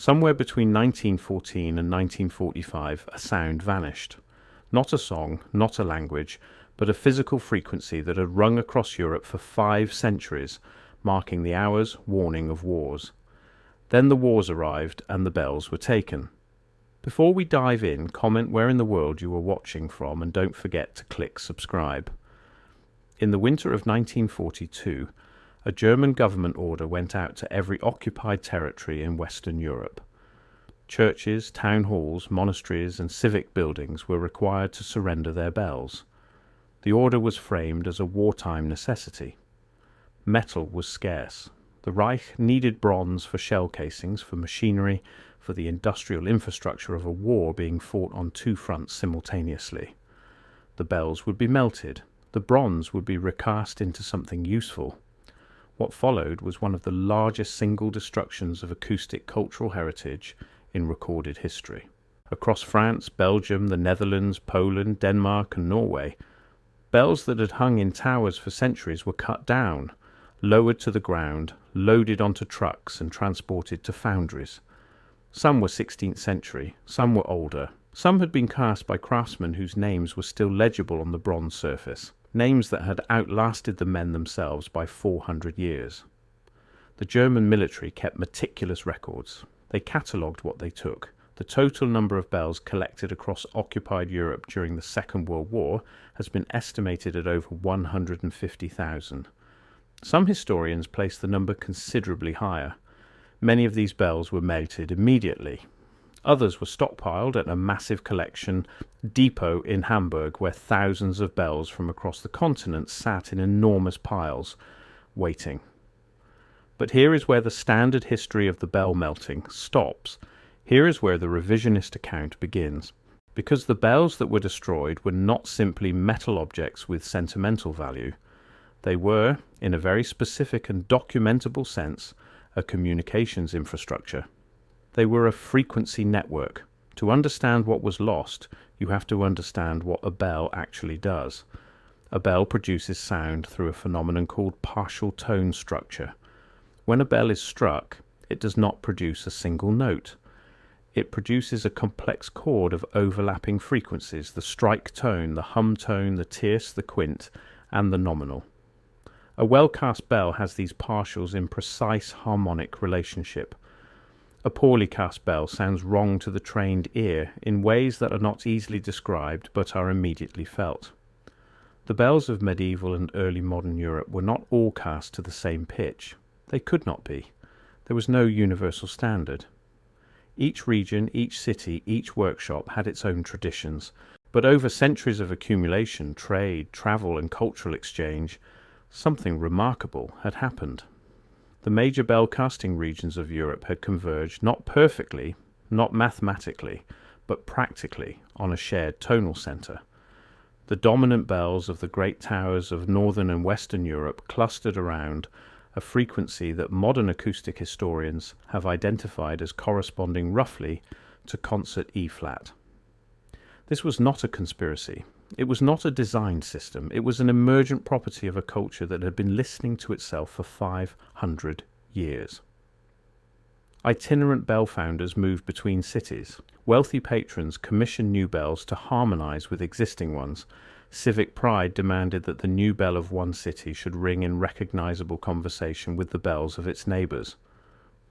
Somewhere between 1914 and 1945, a sound vanished. Not a song, not a language, but a physical frequency that had rung across Europe for 5 centuries, marking the hour's warning of wars. Then the wars arrived and the bells were taken. Before we dive in, comment where in the world you are watching from and don't forget to click subscribe. In the winter of 1942, a German government order went out to every occupied territory in Western Europe. Churches, town halls, monasteries and civic buildings were required to surrender their bells. The order was framed as a wartime necessity. Metal was scarce. The Reich needed bronze for shell casings, for machinery, for the industrial infrastructure of a war being fought on 2 fronts simultaneously. The bells would be melted. The bronze would be recast into something useful. What followed was one of the largest single destructions of acoustic cultural heritage in recorded history. Across France, Belgium, the Netherlands, Poland, Denmark and Norway, bells that had hung in towers for centuries were cut down, lowered to the ground, loaded onto trucks and transported to foundries. Some were 16th century, some were older. Some had been cast by craftsmen whose names were still legible on the bronze surface, names that had outlasted the men themselves by 400 years. The German military kept meticulous records. They catalogued what they took. The total number of bells collected across occupied Europe during the Second World War has been estimated at over 150,000. Some historians place the number considerably higher. Many of these bells were melted immediately. Others were stockpiled at a massive collection depot in Hamburg, where thousands of bells from across the continent sat in enormous piles, waiting. But here is where the standard history of the bell melting stops. Here is where the revisionist account begins. Because the bells that were destroyed were not simply metal objects with sentimental value. They were, in a very specific and documentable sense, a communications infrastructure. They were a frequency network. To understand what was lost, you have to understand what a bell actually does. A bell produces sound through a phenomenon called partial tone structure. When a bell is struck, it does not produce a single note. It produces a complex chord of overlapping frequencies, the strike tone, the hum tone, the tierce, the quint, and the nominal. A well-cast bell has these partials in precise harmonic relationship. A poorly cast bell sounds wrong to the trained ear in ways that are not easily described but are immediately felt. The bells of medieval and early modern Europe were not all cast to the same pitch. They could not be. There was no universal standard. Each region, each city, each workshop had its own traditions, but over centuries of accumulation, trade, travel and cultural exchange, something remarkable had happened. The major bell casting regions of Europe had converged not perfectly, not mathematically, but practically on a shared tonal centre. The dominant bells of the great towers of northern and western Europe clustered around a frequency that modern acoustic historians have identified as corresponding roughly to concert E-flat. This was not a conspiracy. It was not a design system. It was an emergent property of a culture that had been listening to itself for 500 years. Itinerant bell founders moved between cities. Wealthy patrons commissioned new bells to harmonize with existing ones. Civic pride demanded that the new bell of one city should ring in recognizable conversation with the bells of its neighbors.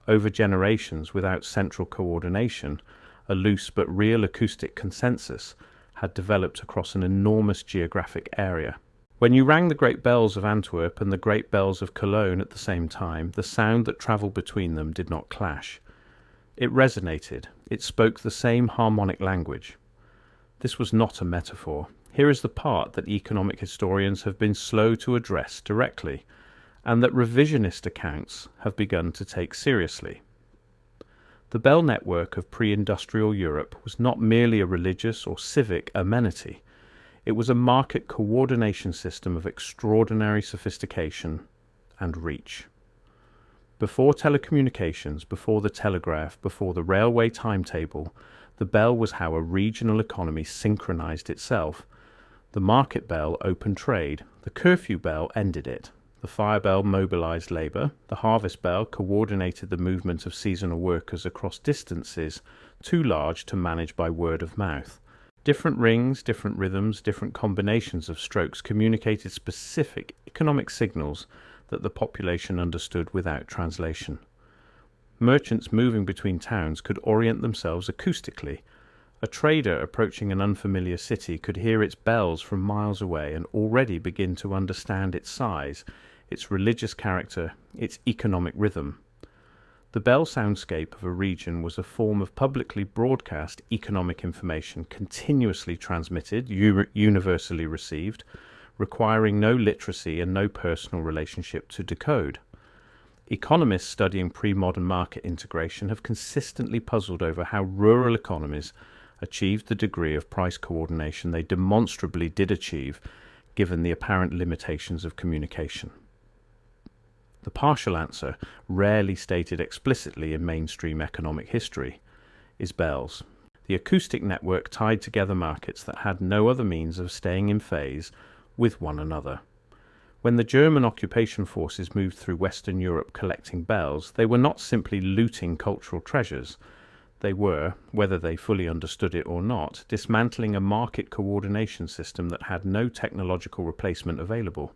Over generations, without central coordination, a loose but real acoustic consensus had developed across an enormous geographic area. When you rang the great bells of Antwerp and the great bells of Cologne at the same time, the sound that travelled between them did not clash. It resonated. It spoke the same harmonic language. This was not a metaphor. Here is the part that economic historians have been slow to address directly, and that revisionist accounts have begun to take seriously. The bell network of pre-industrial Europe was not merely a religious or civic amenity. It was a market coordination system of extraordinary sophistication and reach. Before telecommunications, before the telegraph, before the railway timetable, the bell was how a regional economy synchronized itself. The market bell opened trade. The curfew bell ended it. The fire bell mobilized labor. The harvest bell coordinated the movement of seasonal workers across distances too large to manage by word of mouth. Different rings, different rhythms, different combinations of strokes communicated specific economic signals that the population understood without translation. Merchants moving between towns could orient themselves acoustically. A trader approaching an unfamiliar city could hear its bells from miles away and already begin to understand its size, its religious character, its economic rhythm. The bell soundscape of a region was a form of publicly broadcast economic information continuously transmitted, universally received, requiring no literacy and no personal relationship to decode. Economists studying pre-modern market integration have consistently puzzled over how rural economies achieved the degree of price coordination they demonstrably did achieve, given the apparent limitations of communication. The partial answer, rarely stated explicitly in mainstream economic history, is bells. The acoustic network tied together markets that had no other means of staying in phase with one another. When the German occupation forces moved through Western Europe collecting bells, they were not simply looting cultural treasures. They were, whether they fully understood it or not, dismantling a market coordination system that had no technological replacement available.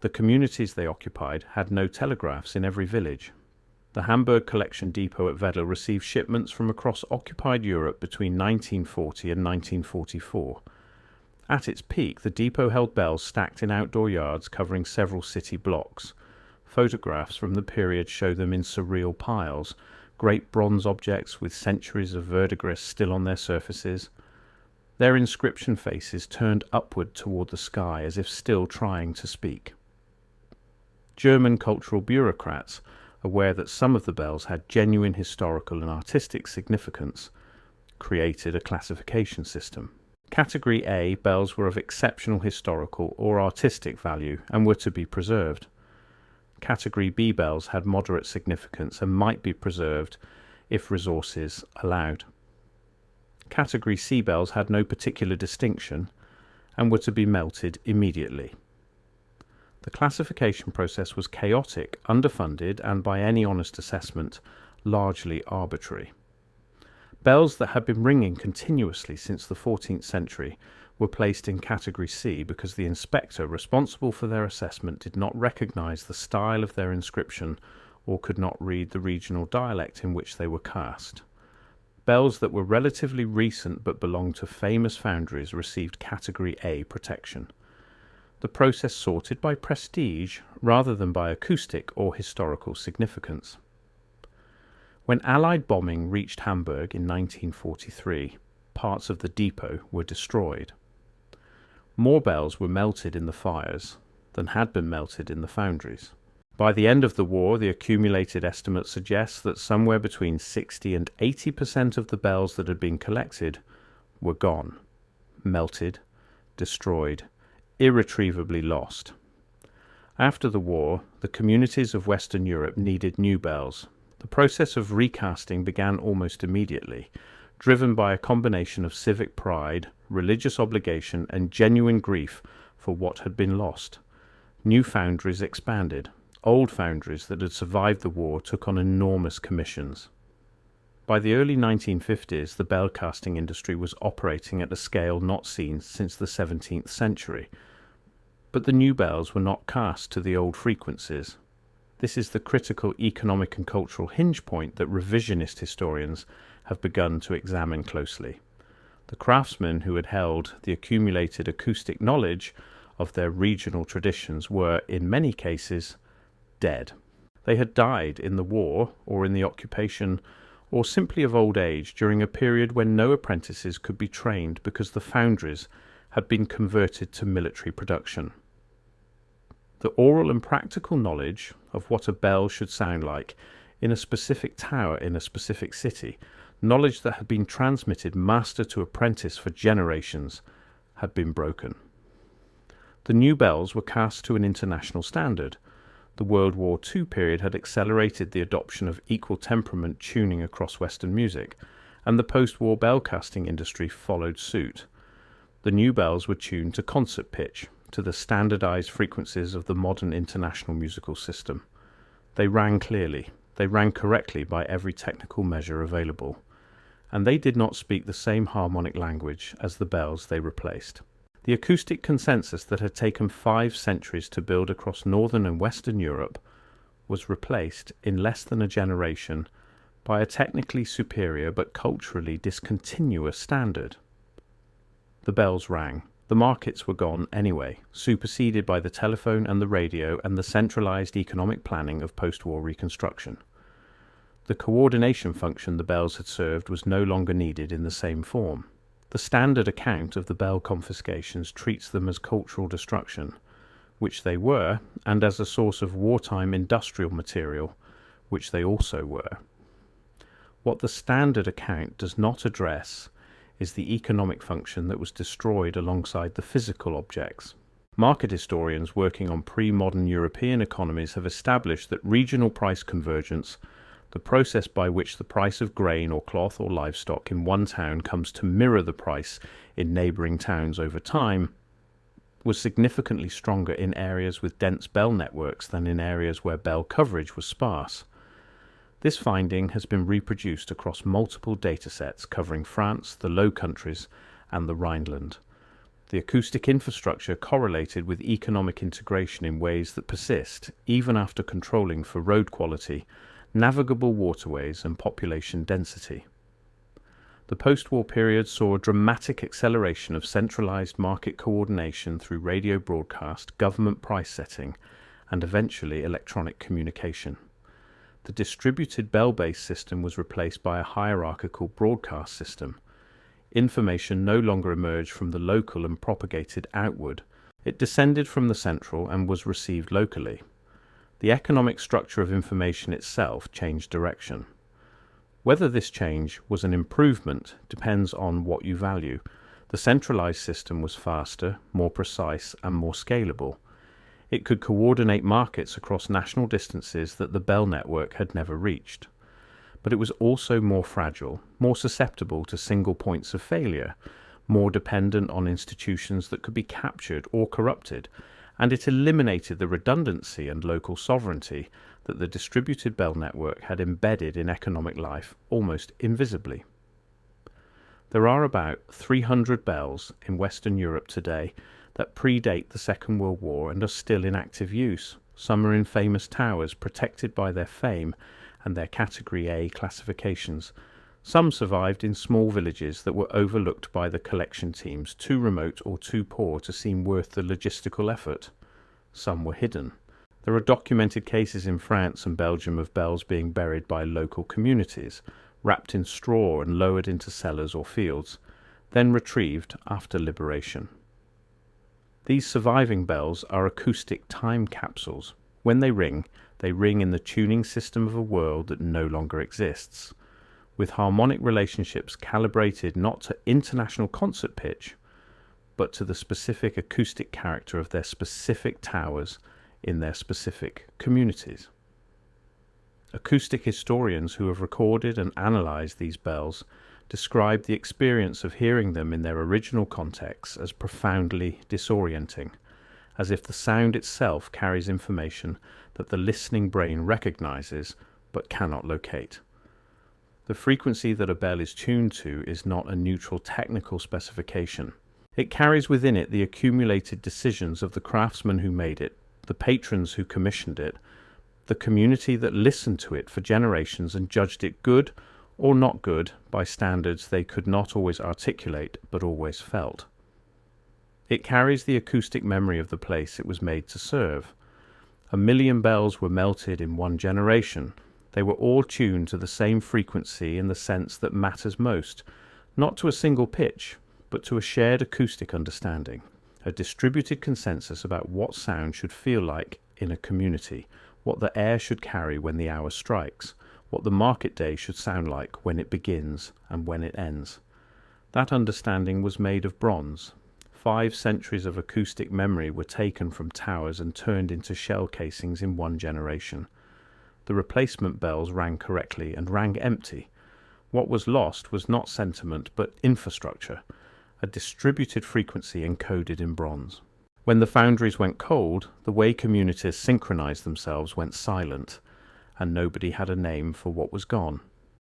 The communities they occupied had no telegraphs in every village. The Hamburg Collection Depot at Wedel received shipments from across occupied Europe between 1940 and 1944. At its peak, the depot held bells stacked in outdoor yards covering several city blocks. Photographs from the period show them in surreal piles, great bronze objects with centuries of verdigris still on their surfaces. Their inscription faces turned upward toward the sky as if still trying to speak. German cultural bureaucrats, aware that some of the bells had genuine historical and artistic significance, created a classification system. Category A bells were of exceptional historical or artistic value and were to be preserved. Category B bells had moderate significance and might be preserved if resources allowed. Category C bells had no particular distinction and were to be melted immediately. The classification process was chaotic, underfunded, and by any honest assessment, largely arbitrary. Bells that had been ringing continuously since the 14th century were placed in Category C because the inspector responsible for their assessment did not recognize the style of their inscription or could not read the regional dialect in which they were cast. Bells that were relatively recent but belonged to famous foundries received Category A protection. The process sorted by prestige rather than by acoustic or historical significance. When Allied bombing reached Hamburg in 1943, parts of the depot were destroyed. More bells were melted in the fires than had been melted in the foundries. By the end of the war, the accumulated estimate suggests that somewhere between 60 and 80% of the bells that had been collected were gone, melted, destroyed, irretrievably lost. After the war, the communities of Western Europe needed new bells. The process of recasting began almost immediately, driven by a combination of civic pride, religious obligation, and genuine grief for what had been lost. New foundries expanded. Old foundries that had survived the war took on enormous commissions. By the early 1950s, the bell casting industry was operating at a scale not seen since the 17th century. But the new bells were not cast to the old frequencies. This is the critical economic and cultural hinge point that revisionist historians have begun to examine closely. The craftsmen who had held the accumulated acoustic knowledge of their regional traditions were, in many cases, dead. They had died in the war or in the occupation or simply of old age during a period when no apprentices could be trained because the foundries had been converted to military production. The oral and practical knowledge of what a bell should sound like in a specific tower in a specific city, knowledge that had been transmitted master to apprentice for generations, had been broken. The new bells were cast to an international standard. The World War II period had accelerated the adoption of equal temperament tuning across Western music, and the post-war bell casting industry followed suit. The new bells were tuned to concert pitch, to the standardized frequencies of the modern international musical system. They rang clearly, they rang correctly by every technical measure available, and they did not speak the same harmonic language as the bells they replaced. The acoustic consensus that had taken 5 centuries to build across Northern and Western Europe was replaced in less than a generation by a technically superior but culturally discontinuous standard. The bells rang. The markets were gone anyway, superseded by the telephone and the radio and the centralized economic planning of post-war reconstruction. The coordination function the bells had served was no longer needed in the same form. The standard account of the bell confiscations treats them as cultural destruction, which they were, and as a source of wartime industrial material, which they also were. What the standard account does not address is the economic function that was destroyed alongside the physical objects. Market historians working on pre-modern European economies have established that regional price convergence, the process by which the price of grain or cloth or livestock in one town comes to mirror the price in neighbouring towns over time, was significantly stronger in areas with dense bell networks than in areas where bell coverage was sparse. This finding has been reproduced across multiple datasets covering France, the Low Countries, and the Rhineland. The acoustic infrastructure correlated with economic integration in ways that persist, even after controlling for road quality, navigable waterways, and population density. The post-war period saw a dramatic acceleration of centralized market coordination through radio broadcast, government price setting, and eventually electronic communication. The distributed bell-based system was replaced by a hierarchical broadcast system. Information no longer emerged from the local and propagated outward. It descended from the central and was received locally. The economic structure of information itself changed direction. Whether this change was an improvement depends on what you value. The centralized system was faster, more precise, and more scalable. It could coordinate markets across national distances that the bell network had never reached. But it was also more fragile, more susceptible to single points of failure, more dependent on institutions that could be captured or corrupted, and it eliminated the redundancy and local sovereignty that the distributed bell network had embedded in economic life almost invisibly. There are about 300 bells in Western Europe today that predate the Second World War and are still in active use. Some are in famous towers protected by their fame and their Category A classifications. Some survived in small villages that were overlooked by the collection teams, too remote or too poor to seem worth the logistical effort. Some were hidden. There are documented cases in France and Belgium of bells being buried by local communities, wrapped in straw and lowered into cellars or fields, then retrieved after liberation. These surviving bells are acoustic time capsules. When they ring in the tuning system of a world that no longer exists, with harmonic relationships calibrated not to international concert pitch, but to the specific acoustic character of their specific towers in their specific communities. Acoustic historians who have recorded and analysed these bells describe the experience of hearing them in their original context as profoundly disorienting, as if the sound itself carries information that the listening brain recognizes but cannot locate. The frequency that a bell is tuned to is not a neutral technical specification. It carries within it the accumulated decisions of the craftsmen who made it, the patrons who commissioned it, the community that listened to it for generations and judged it good or not good by standards they could not always articulate but always felt. It carries the acoustic memory of the place it was made to serve. 1,000,000 bells were melted in one generation. They were all tuned to the same frequency in the sense that matters most, not to a single pitch, but to a shared acoustic understanding, a distributed consensus about what sound should feel like in a community, what the air should carry when the hour strikes, what the market day should sound like when it begins and when it ends. That understanding was made of bronze. 5 centuries of acoustic memory were taken from towers and turned into shell casings in one generation. The replacement bells rang correctly and rang empty. What was lost was not sentiment but infrastructure, a distributed frequency encoded in bronze. When the foundries went cold, the way communities synchronized themselves went silent, and nobody had a name for what was gone.